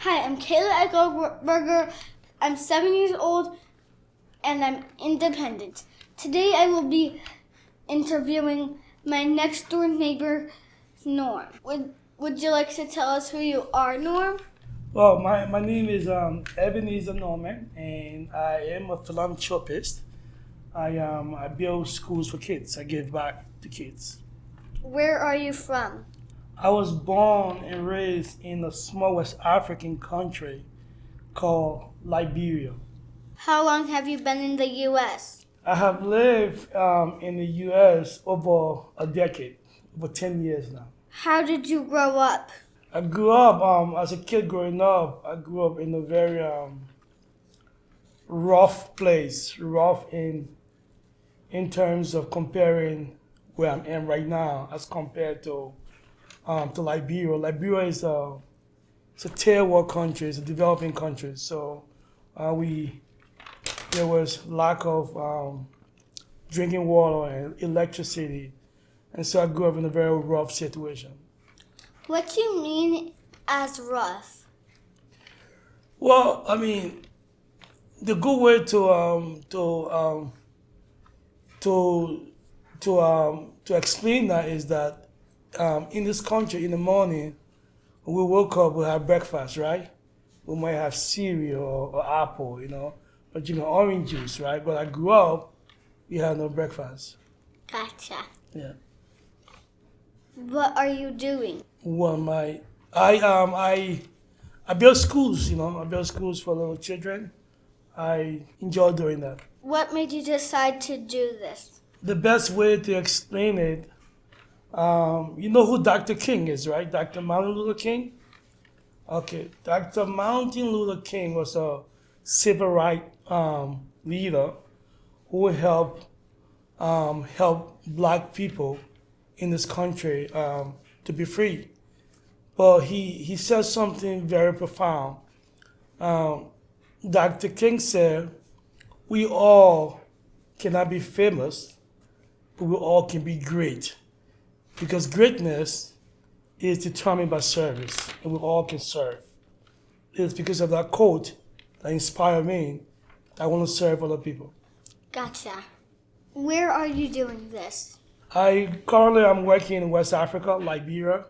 Hi, I'm Kayla Eichelberger. I'm 7 years old and I'm independent. Today I will be interviewing my next door neighbor, Norm. Would you like to tell us who you are, Norm? Well, my name is Ebenezer Norman, and I am a philanthropist. I build schools for kids. I give back to kids. Where are you from? I was born and raised in a small West African country called Liberia. How long have you been in the U.S.? I have lived in the U.S. over a decade, over 10 years now. How did you grow up? I grew up, as a kid growing up, I grew up in a very rough place, rough in terms of comparing where I'm in right now as compared to Liberia. Liberia is it's a third world country, it's a developing country. So there was lack of drinking water and electricity, and so I grew up in a very rough situation. What do you mean as rough? Well, I mean, the good way to explain that is that in this country in the morning when we woke up we have breakfast, right? We might have cereal or apple, or drinking orange juice, right? But I grew up, we had no breakfast. Gotcha. Yeah. What are you doing? Well, I build schools, I build schools for little children. I enjoy doing that. What made you decide to do this? The best way to explain it, you know who Dr. King is, right? Dr. Martin Luther King? Okay, Dr. Martin Luther King was a civil rights leader who helped help black people in this country to be free. But he said something very profound. Dr. King said, we all cannot be famous, but we all can be great. Because greatness is determined by service, and we all can serve. It's because of that quote that inspired me that I want to serve other people. Gotcha. Where are you doing this? Currently I'm working in West Africa, Liberia,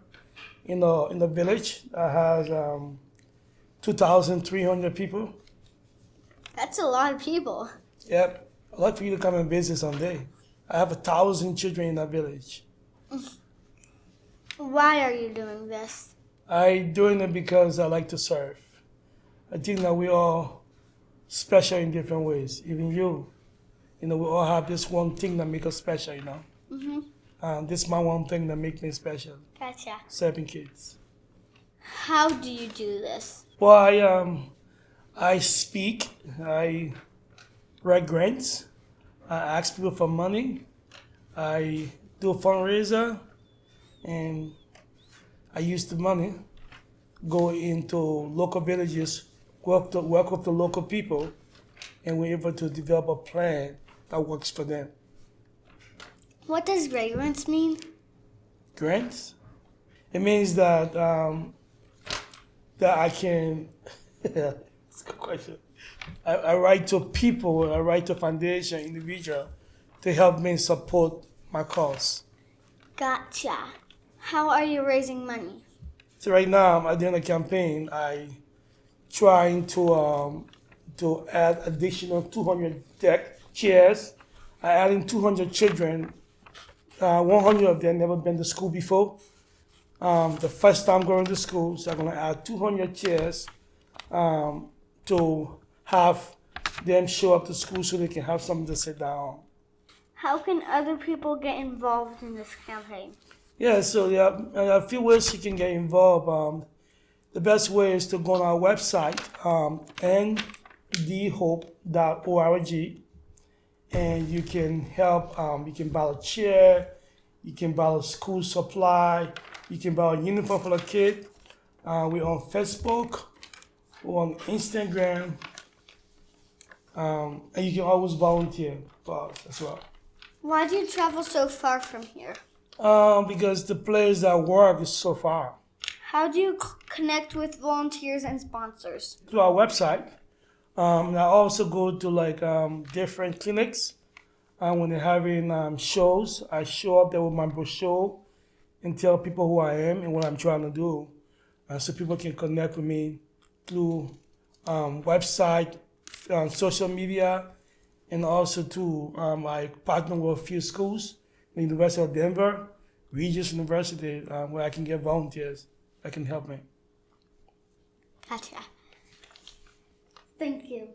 in a village that has 2,300 people. That's a lot of people. Yep. I'd like for you to come and visit someday. I have 1,000 children in that village. Why are you doing this? I'm doing it because I like to serve. I think that we all special in different ways. Even you. We all have this one thing that makes us special, This is my one thing that makes me special. Gotcha. Serving kids. How do you do this? Well, I speak. I write grants. I ask people for money. I do a fundraiser, and I use the money, go into local villages, work with the local people, and we're able to develop a plan that works for them. What does grants mean? Grants? It means that I can. It's a good question. I write to people, I write to foundation, individual, to help me support my cause. Gotcha. How are you raising money? So right now, I'm doing a campaign. I trying to add additional 200 deck chairs. I adding 200 children. 100 of them never been to school before. The first time going to school, so I'm gonna add 200 chairs to have them show up to school so they can have something to sit down. How can other people get involved in this campaign? Yeah, so there are a few ways you can get involved. The best way is to go on our website, ndhope.org, and you can help. You can buy a chair, you can buy a school supply, you can buy a uniform for the kid. We're on Facebook, we're on Instagram, and you can always volunteer for us as well. Why do you travel so far from here? Because the place I work is so far. How do you connect with volunteers and sponsors? Through our website. And I also go to like different clinics. When they're having shows, I show up there with my brochure and tell people who I am and what I'm trying to do, so people can connect with me through website, social media, and also to I partner with a few schools, the University of Denver, Regis University, where I can get volunteers that can help me. Gotcha. Thank you.